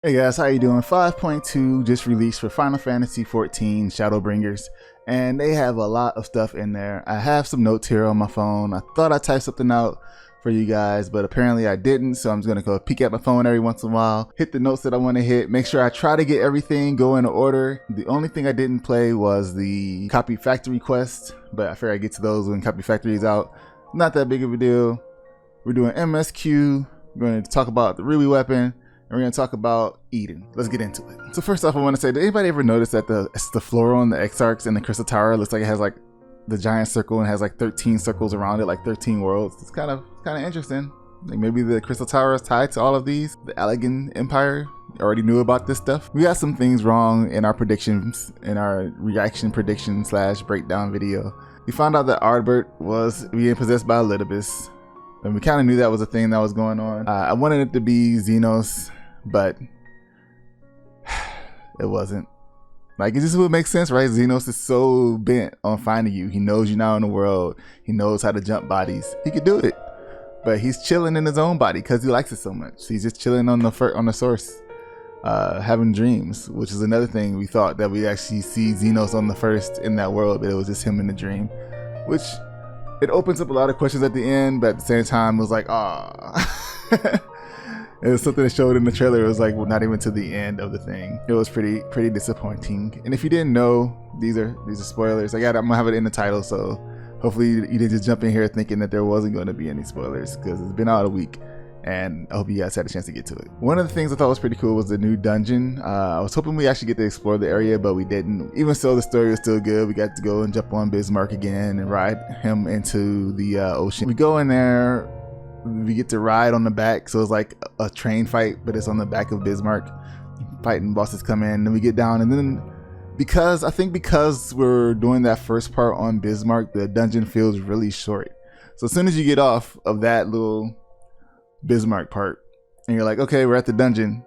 Hey guys, how you doing? 5.2 just released for Final Fantasy XIV Shadowbringers, and they have a lot of stuff in there. I have some notes here on my phone. I thought I typed something out for you guys, but apparently I didn't, so I'm just gonna go peek at my phone every once in a while, hit the notes that I want to hit, make sure I try to get everything going in order. The only thing I didn't play was the Copy Factory quest, but I figure I get to those when Copy Factory is out. Not that big of a deal. We're doing MSQ, we're going to talk about the Ruby weapon, and we're going to talk about Eden. Let's get into it. So first off, I want to say, did anybody ever notice that the floor on the Exarchs and the Crystal Tower looks like it has like the giant circle and has like 13 circles around it, like 13 worlds? It's kind of interesting. Like maybe the Crystal Tower is tied to all of these. The Allegan Empire already knew about this stuff. We got some things wrong in our predictions, in our reaction prediction / breakdown video. We found out that Ardbert was being possessed by Elidibus, and we kind of knew that was a thing that was going on. I wanted it to be Xenos, but it wasn't. Like, it just would make sense, right? Xenos is so bent on finding you. He knows you now in the world. He knows how to jump bodies. He could do it, but he's chilling in his own body because he likes it so much. He's just chilling on the source, having dreams, which is another thing. We thought that we'd actually see Xenos on the first in that world, but it was just him in the dream, which it opens up a lot of questions at the end, but at the same time it was like, ah. It was something that showed in the trailer. It was like, well, not even to the end of the thing. It was pretty disappointing. And if you didn't know, these are spoilers. I'm gonna have it in the title, so hopefully you didn't just jump in here thinking that there wasn't going to be any spoilers, because it's been out a week, and I hope you guys had a chance to get to it. One of the things I thought was pretty cool was the new dungeon. I was hoping we actually get to explore the area, but we didn't. Even so, the story was still good. We got to go and jump on Bismarck again and ride him into the ocean. We go in there. We get to ride on the back, so it's like a train fight, but it's on the back of Bismarck. Fighting bosses come in, and we get down, and then because we're doing that first part on Bismarck, the dungeon feels really short. So as soon as you get off of that little Bismarck part, and you're like, okay, we're at the dungeon,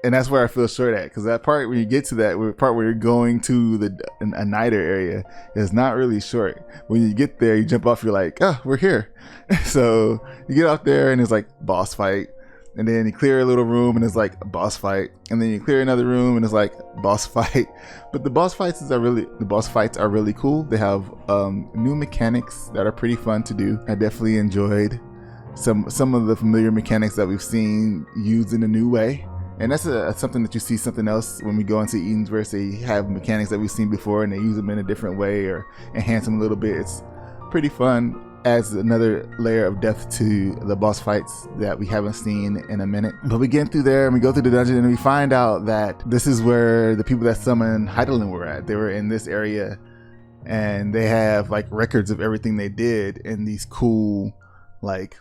and that's where I feel short at, because that part where you get to that part where you're going to a Niter area is not really short. When you get there, you jump off, you're like, oh, we're here. So you get out there and it's like boss fight, and then you clear a little room and it's like a boss fight, and then you clear another room and it's like boss fight. But the boss fights are really cool. They have new mechanics that are pretty fun to do. I definitely enjoyed some of the familiar mechanics that we've seen used in a new way. And that's something that you see something else when we go into Eden's Verse. They have mechanics that we've seen before and they use them in a different way or enhance them a little bit. It's pretty fun. Adds another layer of depth to the boss fights that we haven't seen in a minute. But we get through there and we go through the dungeon and we find out that this is where the people that summoned Heidelin were at. They were in this area and they have like records of everything they did in these cool like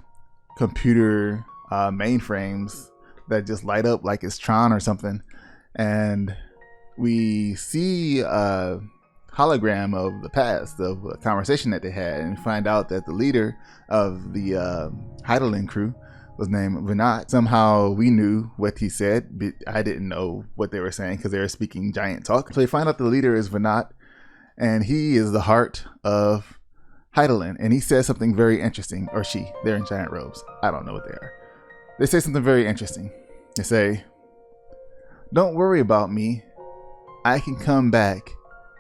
computer mainframes that just light up like it's Tron or something. And we see a hologram of the past, of a conversation that they had, and we find out that the leader of the Heidelin crew was named Venat. Somehow we knew what he said, but I didn't know what they were saying because they were speaking giant talk. So we find out the leader is Venat, and he is the heart of Heidelin, and he says something very interesting, or she. They're in giant robes. I don't know what they are. They say something very interesting. They say, "Don't worry about me. I can come back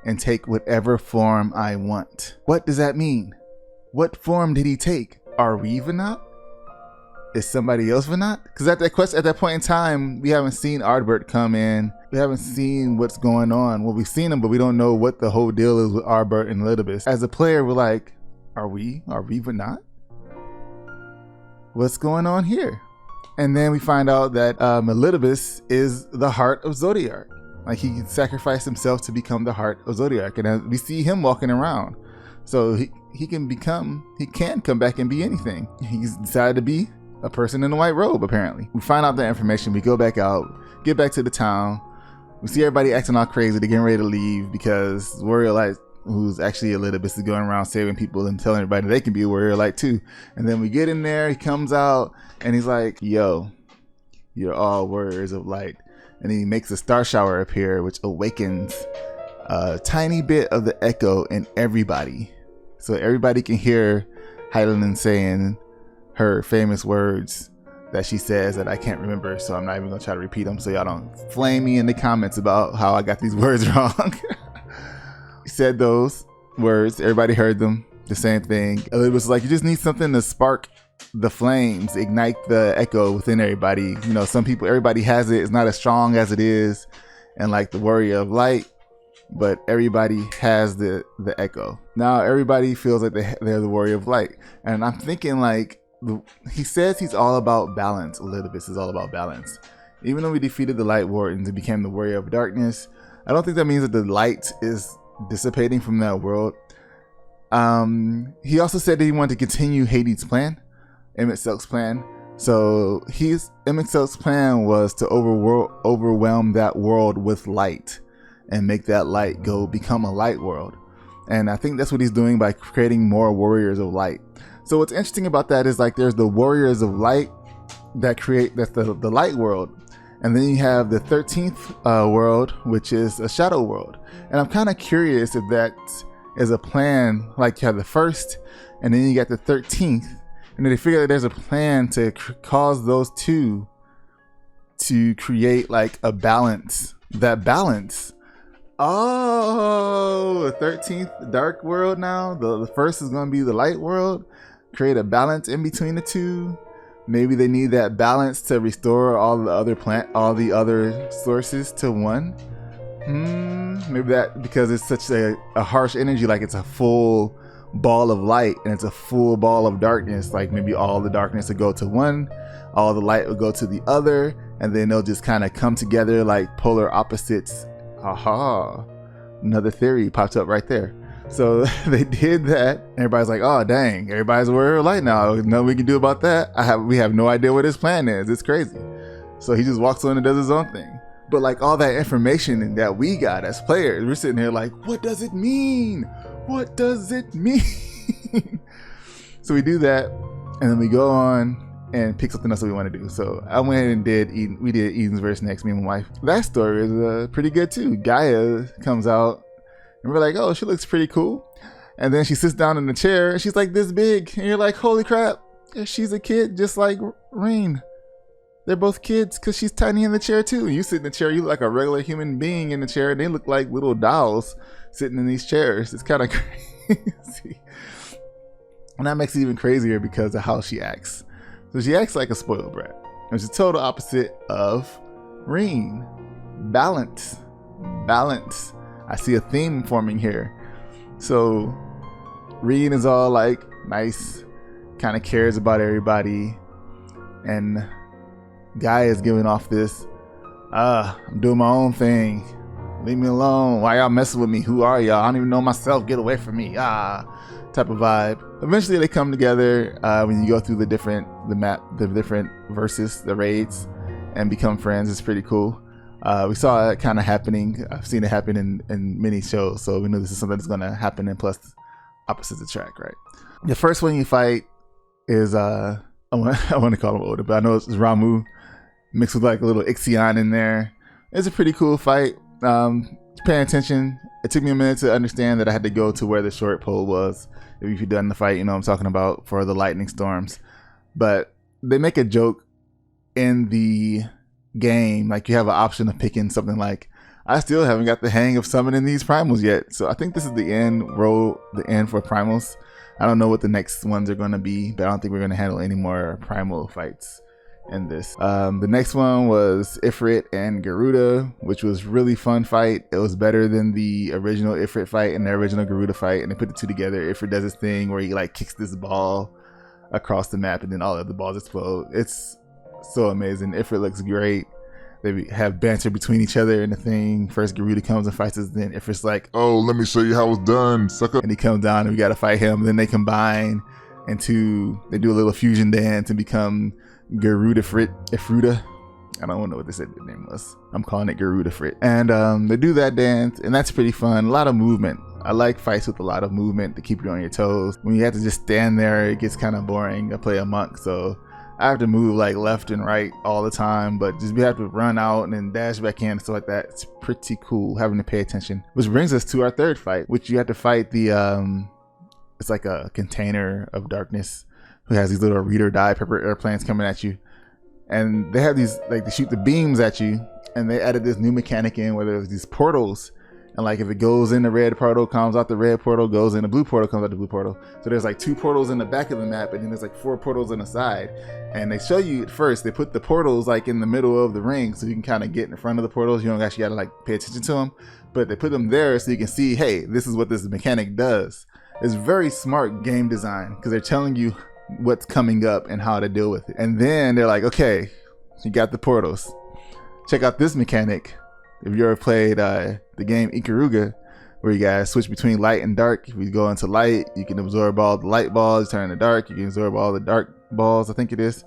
and take whatever form I want." What does that mean? What form did he take? Are we Venat? Is somebody else Venat? Because at that point in time, we haven't seen Ardbert come in. We haven't seen what's going on. Well, we've seen him, but we don't know what the whole deal is with Ardbert and Elidibus. As a player, we're like, are we Venat? What's going on here? And then we find out that Elidibus is the heart of Zodiac. Like, he sacrificed himself to become the heart of Zodiac, and we see him walking around. So he can come back and be anything. He's decided to be a person in a white robe, apparently. We find out that information, we go back out, get back to the town. We see everybody acting all crazy. They're getting ready to leave because Warrior Light, who's actually Elidibus, is going around saving people and telling everybody they can be a Warrior Light too. And then we get in there, he comes out, and he's like, yo, you're all Warriors of Light. And he makes a star shower appear, which awakens a tiny bit of the echo in everybody. So everybody can hear Heidelin saying her famous words that she says that I can't remember, so I'm not even gonna try to repeat them so y'all don't flame me in the comments about how I got these words wrong. He said those words, everybody heard them, the same thing. It was like you just need something to spark the flames, ignite the echo within everybody. You know, some people, everybody has it, it's not as strong as it is and like the warrior of light, but everybody has the echo. Now everybody feels like they're the warrior of light, and I'm thinking like, he says he's all about balance. Elizabeth is all about balance. Even though we defeated the light wardens and became the warrior of darkness, I don't think that means that the light is dissipating from that world. He also said that he wanted to continue Hades' plan, Emmett Silk's plan. So Emmett Silk's plan was to overwhelm that world with light and make that light become a light world. And I think that's what he's doing by creating more warriors of light. So what's interesting about that is like there's the warriors of light that's the light world, and then you have the 13th world, which is a shadow world. And I'm kind of curious if that is a plan, like you have the first and then you got the 13th, and then they figure that there's a plan to cause those two to create like a balance. That balance. Oh, the 13th dark world now. The first is going to be the light world. Create a balance in between the two. Maybe they need that balance to restore all the other sources to one. Maybe that because it's such a harsh energy, like it's a full ball of light and it's a full ball of darkness. Like maybe all the darkness would go to one, all the light would go to the other, and then they'll just kind of come together like polar opposites. Aha! Another theory popped up right there. So they did that. Everybody's like, oh dang, everybody's a warrior of light now. Nothing we can do about that. We have no idea what his plan is. It's crazy. So he just walks on and does his own thing. But like all that information that we got as players, we're sitting here like, what does it mean? What does it mean? So we do that, and then we go on and pick something else that we want to do. So I went and did Eden's Verse next, me and my wife. That story is pretty good too. Gaia comes out, and we're like, oh, she looks pretty cool. And then she sits down in the chair, and she's like this big, and you're like, holy crap, she's a kid just like Rain. They're both kids because she's tiny in the chair too. You sit in the chair, you look like a regular human being in the chair, and they look like little dolls sitting in these chairs. It's kind of crazy. And that makes it even crazier because of how she acts. So she acts like a spoiled brat. It's the total opposite of Reen. Balance. Balance. I see a theme forming here. So Reen is all like nice, kind of cares about everybody, and Guy is giving off this, I'm doing my own thing. Leave me alone. Why y'all messing with me? Who are y'all? I don't even know myself. Get away from me. Type of vibe. Eventually they come together when you go through the different verses, the raids, and become friends. It's pretty cool. We saw it kind of happening. I've seen it happen in many shows, so we know this is something that's going to happen, and plus opposites attract, right? The first one you fight is I want to call him Oda, but I know it's Ramu mixed with like a little Ixion in there. It's a pretty cool fight. Paying attention, it took me a minute to understand that I had to go to where the short pole was. If you've done the fight, you know what I'm talking about, for the lightning storms. But they make a joke in the game, like you have an option of picking something like, I still haven't got the hang of summoning these primals yet. So I think this is the end for primals. I don't know what the next ones are going to be, but I don't think we're going to handle any more primal fights in this. The next one was Ifrit and Garuda, which was really fun fight. It was better than the original Ifrit fight and the original Garuda fight, and they put the two together. Ifrit does this thing where he like kicks this ball across the map and then all of the balls explode. It's so amazing. Ifrit looks great. They have banter between each other and the thing. First Garuda comes and fights us, then Ifrit's like, oh, let me show you how it's done, sucker. And he comes down and we gotta fight him. Then they combine into, they do a little fusion dance and become Garuda Ifruda. I don't know what they said the name was. I'm calling it Garuda Frit. And they do that dance, and that's pretty fun. A lot of movement. I like fights with a lot of movement to keep you on your toes. When you have to just stand there, it gets kind of boring. I play a monk, so I have to move like left and right all the time, but just we have to run out and then dash back in and stuff like that. It's pretty cool having to pay attention. Which brings us to our third fight, which you have to fight the, it's like a container of darkness who has these little read or die pepper airplanes coming at you. and they have these, like, they shoot the beams at you, and they added this new mechanic in where there's these portals, and like if it goes in the red portal, comes out the red portal, goes in the blue portal, comes out the blue portal. So there's like 2 portals in the back of the map, and then there's like 4 portals on the side. And they show you at first, they put the portals like in the middle of the ring, so you can kind of get in front of the portals. You don't actually gotta like pay attention to them, but they put them there so you can see, hey, this is what this mechanic does. It's very smart game design, because they're telling you what's coming up and how to deal with it. And then they're like, okay, you got the portals. Check out this mechanic. If you ever played the game Ikaruga, where you guys switch between light and dark. If you go into light, you can absorb all the light balls, turn to dark, you can absorb all the dark balls, I think it is.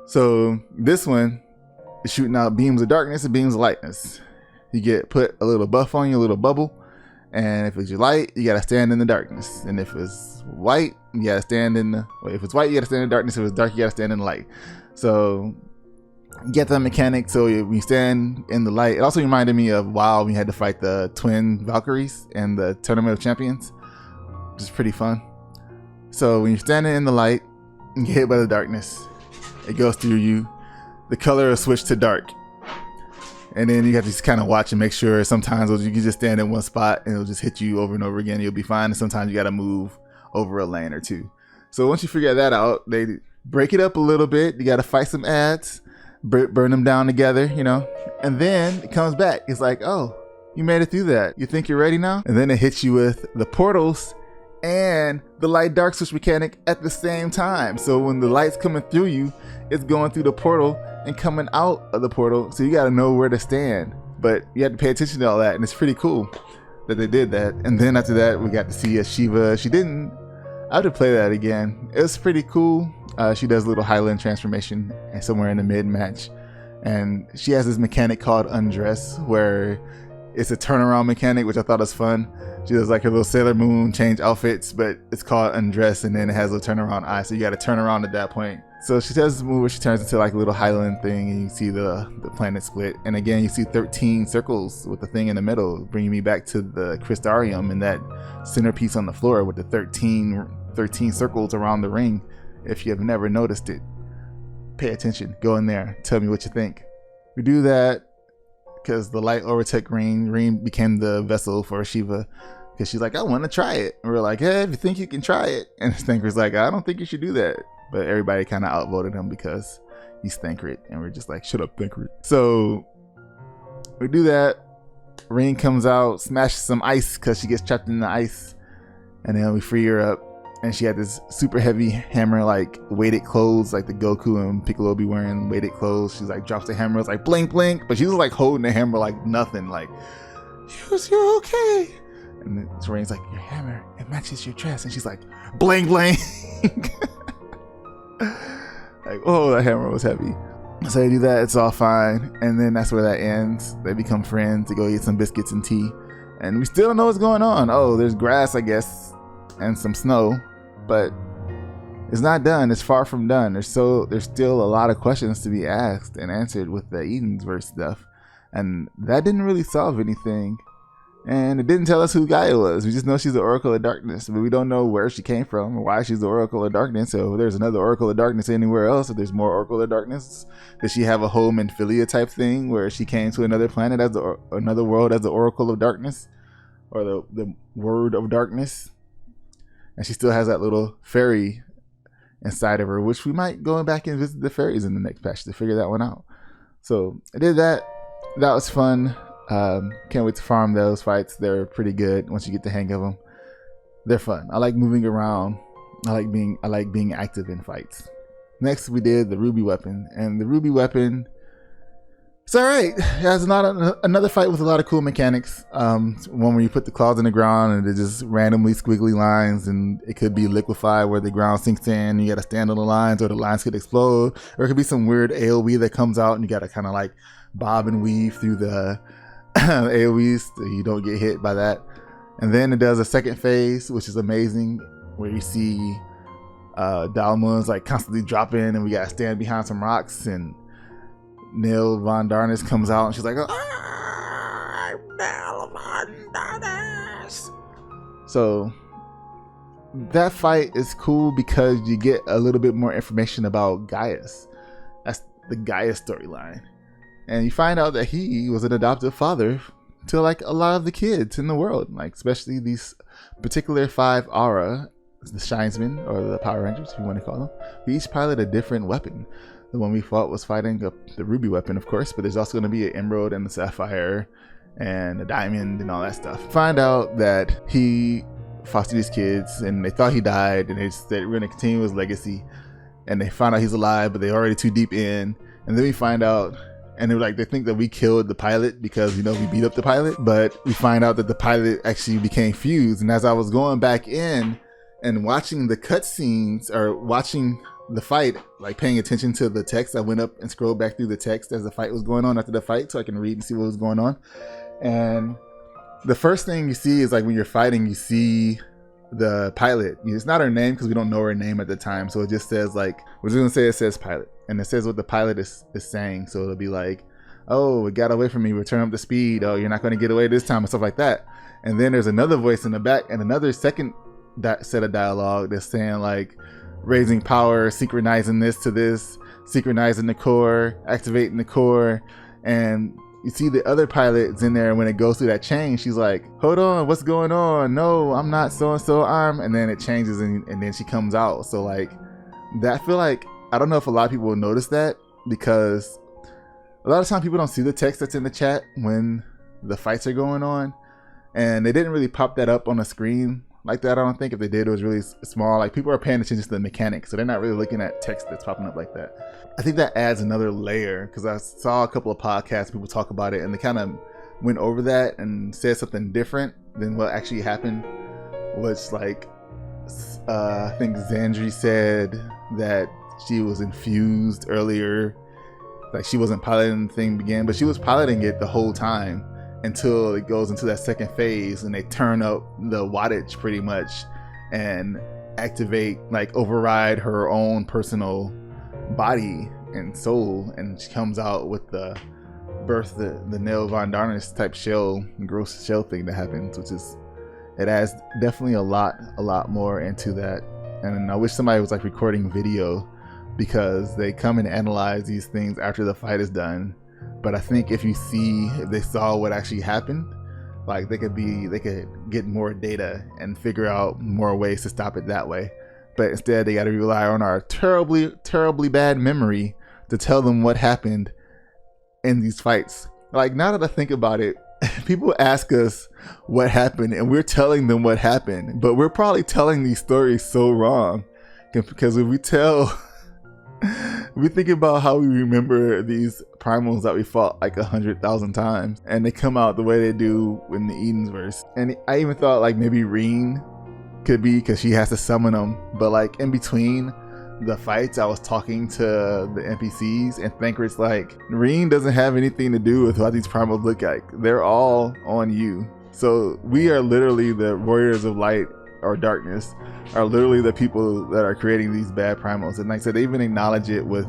So this one is shooting out beams of darkness and beams of lightness. You get put a little buff on you, a little bubble, and if it's your light, you gotta stand in the darkness. And if it's white, you gotta stand in the, if it's white, you gotta stand in the darkness. If it's dark, you gotta stand in the light. So get that mechanic, so when you stand in the light. It also reminded me of WoW when you had to fight the twin Valkyries in the Tournament of Champions, which is pretty fun. So when you're standing in the light and get hit by the darkness, it goes through you. The color will switch to dark, and then you have to just kind of watch and make sure. Sometimes you can just stand in one spot and it'll just hit you over and over again. You'll be fine. And sometimes you got to move over a lane or 2. So once you figure that out, they break it up a little bit. You got to fight some ads, burn them down together, you know, and then it comes back. It's like, oh, you made it through that. You think you're ready now? And then it hits you with the portals and the light dark switch mechanic at the same time. So when the light's coming through you, it's going through the portal and coming out of the portal. So you got to know where to stand, but you have to pay attention to all that. And it's pretty cool that they did that. And then after that, we got to see a Shiva. I have to play that again. It was pretty cool. She does a little Highland transformation and somewhere in the mid match, and she has this mechanic called Undress, where it's a turnaround mechanic, which I thought was fun. She does like her little Sailor Moon change outfits, but it's called Undress, and then it has a turnaround eye, so you got to turn around at that point. So she does this move where she turns into like a little Highland thing, and you see the planet split, and again you see 13 circles with the thing in the middle, bringing me back to the Crystarium and that centerpiece on the floor with the 13 circles around the ring. If you have never noticed it, pay attention. Go in there. Tell me what you think. We do that because the light overtook Reen. Reen became the vessel for Shiva because she's like, I want to try it. And we're like, hey, if you think you can try it. And Stanker's like, I don't think you should do that. But everybody kind of outvoted him because he's Stankered. And we're just like, shut up, Stankered. So we do that. Reen comes out, smashes some ice because she gets trapped in the ice. And then we free her up. And she had this super heavy hammer, like weighted clothes, like the Goku and Piccolo be wearing weighted clothes. She's like drops the hammer, it's like blink blink, but she's like holding the hammer like nothing, like you're okay. And then Reen's like, your hammer, it matches your dress, and she's like bling bling. Like, oh, that hammer was heavy. So they do that, it's all fine, and then that's where that ends. They become friends to go eat some biscuits and tea, and we still don't know what's going on. Oh, there's grass, I guess, and some snow. But it's not done. It's far from done. There's still a lot of questions to be asked and answered with the Edensverse stuff, and that didn't really solve anything. And it didn't tell us who Gaia was. We just know she's the Oracle of Darkness, but we don't know where she came from or why she's the Oracle of Darkness. So if there's another Oracle of Darkness anywhere else, if there's more Oracle of Darkness, does she have a home in Philia type thing where she came to another planet as another world as the Oracle of Darkness, or the Word of Darkness? And she still has that little fairy inside of her, which we might go back and visit the fairies in the next patch to figure that one out. So I did that. That was fun. Can't wait to farm those fights. They're pretty good once you get the hang of them. They're fun. I like moving around. I like being active in fights. Next, we did the Ruby weapon, and the Ruby weapon, it's all right. It has another fight with a lot of cool mechanics. One where you put the claws in the ground and it just randomly squiggly lines, and it could be liquefied where the ground sinks in and you got to stand on the lines, or the lines could explode, or it could be some weird AoE that comes out and you got to kind of like bob and weave through the AoEs so you don't get hit by that. And then it does a second phase, which is amazing, where you see Dalmun's like constantly dropping, and we got to stand behind some rocks, and Neil Von Darnus comes out and she's like, I'm Neil Von Darnus. So that fight is cool because you get a little bit more information about Gaius. the Gaia storyline. And you find out that he was an adoptive father to like a lot of the kids in the world, like especially these particular 5 Aura, the Shinesmen, or the Power Rangers, if you want to call them. We each pilot a different weapon. The one we fought was fighting the Ruby weapon, of course, but there's also going to be an Emerald and a Sapphire and a Diamond and all that stuff. Find out that he fostered these kids and they thought he died, and they said we're going to continue his legacy. And they found out he's alive, but they're already too deep in. And then we find out, and they're like, they think that we killed the pilot because, we beat up the pilot. But we find out that the pilot actually became fused. And as I was going back in and watching the cutscenes, or watching the fight, like paying attention to the text, I went up and scrolled back through the text as the fight was going on after the fight, so I can read and see what was going on. And the first thing you see is, like, when you're fighting, you see the pilot. It's not her name because we don't know her name at the time, so it just says, like, we're just gonna say it says pilot, and it says what the pilot is saying. So it'll be like, oh, it got away from me, we're turning up the speed, oh, you're not going to get away this time, and stuff like that. And then there's another voice in the back and another second set of dialogue that's saying, like, raising power, synchronizing this to this, synchronizing the core, activating the core. And you see the other pilots in there, and when it goes through that chain, she's like, hold on, what's going on? No, I'm not so-and-so, and then it changes, and then she comes out. So, like, that, I feel like, I don't know if a lot of people will notice that, because a lot of times people don't see the text that's in the chat when the fights are going on, and they didn't really pop that up on the screen like that. I don't think. If they did, it was really small. Like, people are paying attention to the mechanics, so they're not really looking at text that's popping up like that. I think that adds another layer, because I saw a couple of podcasts, people talk about it, and they kind of went over that and said something different than what actually happened. Which, like, I think Xandri said that she was infused earlier, like she wasn't piloting the thing began, but she was piloting it the whole time until it goes into that second phase, and they turn up the wattage pretty much and activate, like, override her own personal body and soul, and she comes out with the birth, the Nell Von Darnus type shell, gross shell thing that happens, which is, it adds definitely a lot more into that. And I wish somebody was, like, recording video, because they come and analyze these things after the fight is done. But I think if they saw what actually happened, like, they could get more data and figure out more ways to stop it that way. But instead, they got to rely on our terribly bad memory to tell them what happened in these fights. Like, now that I think about it, people ask us what happened, and we're telling them what happened, but we're probably telling these stories so wrong, because if we think about how we remember these primals that we fought like 100,000 times, and they come out the way they do in the Edensverse. And I even thought, like, maybe Reen could be, because she has to summon them. But, like, in between the fights, I was talking to the NPCs, and Thancred's like, Reen doesn't have anything to do with what these primals look like. They're all on you. So we are literally the warriors of light or darkness, are literally the people that are creating these bad primals. And like I said, they even acknowledge it with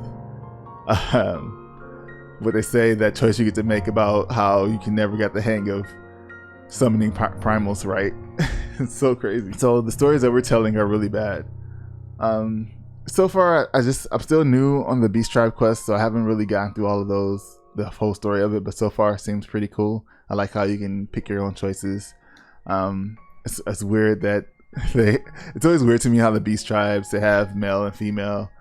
what they say, that choice you get to make about how you can never get the hang of summoning primals right. It's so crazy. So the stories that we're telling are really bad. So far, I'm still new on the Beast Tribe quest, so I haven't really gotten through all of those, the whole story of it, but so far it seems pretty cool. I like how you can pick your own choices. It's weird that it's always weird to me how the Beast Tribes, they have male and female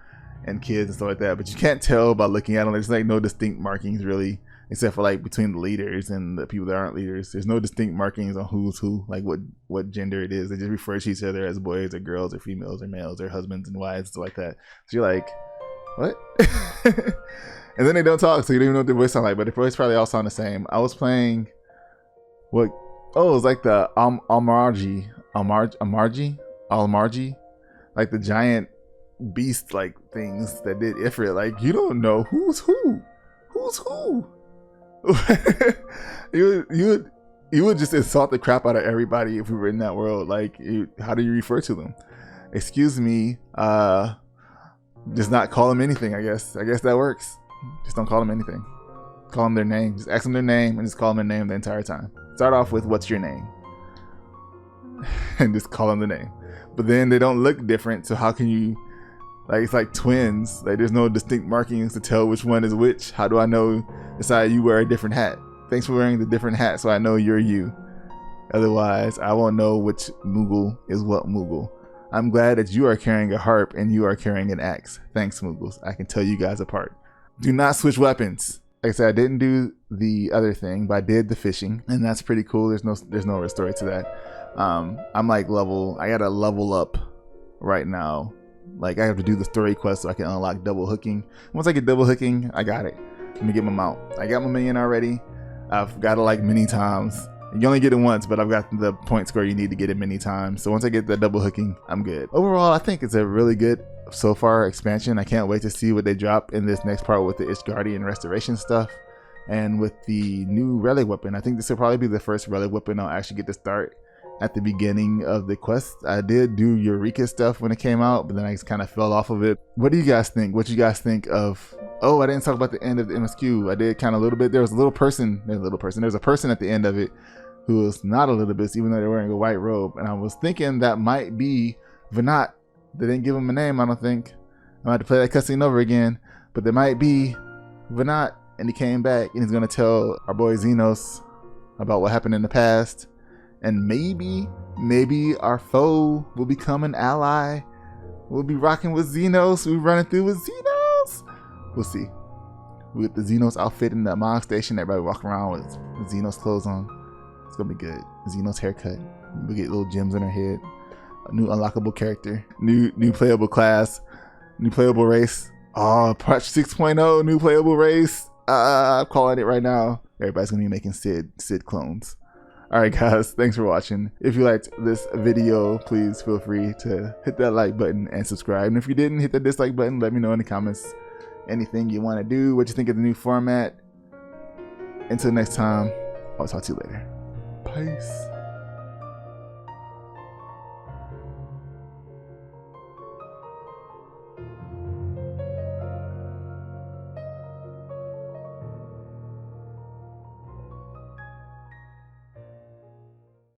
and kids and stuff like that, but you can't tell by looking at them. There's like no distinct markings really, except for like between the leaders and the people that aren't leaders. There's no distinct markings on who's who, like what gender it is. They just refer to each other as boys or girls or females or males or husbands and wives, stuff like that. So you're like, what? And then they don't talk, so you don't even know what their voice sound like, but their voice probably all sound the same. I was playing it was like the Almarji, like the giant beast like things that did Ifrit. Like, you don't know who's who. you would just insult the crap out of everybody if we were in that world. Like, how do you refer to them? Excuse me, just not call them anything. I guess that works. Just don't call them anything. Call them their name. Just ask them their name and just call them their name the entire time. Start off with, what's your name? And just call them the name. But then they don't look different, so how can you Like it's like twins. Like there's no distinct markings to tell which one is which. How do I know? Decide you wear a different hat. Thanks for wearing the different hat so I know you're you. Otherwise, I won't know which Moogle is what Moogle. I'm glad that you are carrying a harp and you are carrying an axe. Thanks, Moogles. I can tell you guys apart. Do not switch weapons. Like I said, I didn't do the other thing, but I did the fishing, and that's pretty cool. There's no real story to that. I'm like I gotta level up right now. Like I have to do the story quest so I can unlock double hooking. Once I get double hooking, I got it. Let me get my mount. I got my minion already. I've got it like many times. You only get it once, but I've got the point score you need to get it many times. So once I get the double hooking, I'm good. Overall, I think it's a really good so far expansion. I can't wait to see what they drop in this next part with the Ishgardian restoration stuff and with the new relic weapon. I think this will probably be the first relic weapon I'll actually get to start at the beginning of the quest. I did do Eureka stuff when it came out, but then I just kind of fell off of it. What do you guys think? What you guys think of... Oh, I didn't talk about the end of the MSQ. I did kind of a little bit. There was a person at the end of it who was not a little bit, even though they're wearing a white robe. And I was thinking that might be Venat. They didn't give him a name, I don't think. I might have to play that cutscene over again. But there might be Venat, and he came back, and he's going to tell our boy Xenos about what happened in the past. And maybe our foe will become an ally. We'll be rocking with Xenos. We'll be running through with Xenos. We'll see. We get the Xenos outfit in the Mog Station. Everybody walking around with Xenos clothes on. It's gonna be good. Xenos haircut. We get little gems in her head. A new unlockable character. New playable class. New playable race. Oh, patch 6.0. New playable race. I'm calling it right now. Everybody's gonna be making Sid clones. Alright guys, thanks for watching. If you liked this video, please feel free to hit that like button and subscribe. And if you didn't, hit the dislike button. Let me know in the comments anything you want to do, what you think of the new format. Until next time, I'll talk to you later. Peace.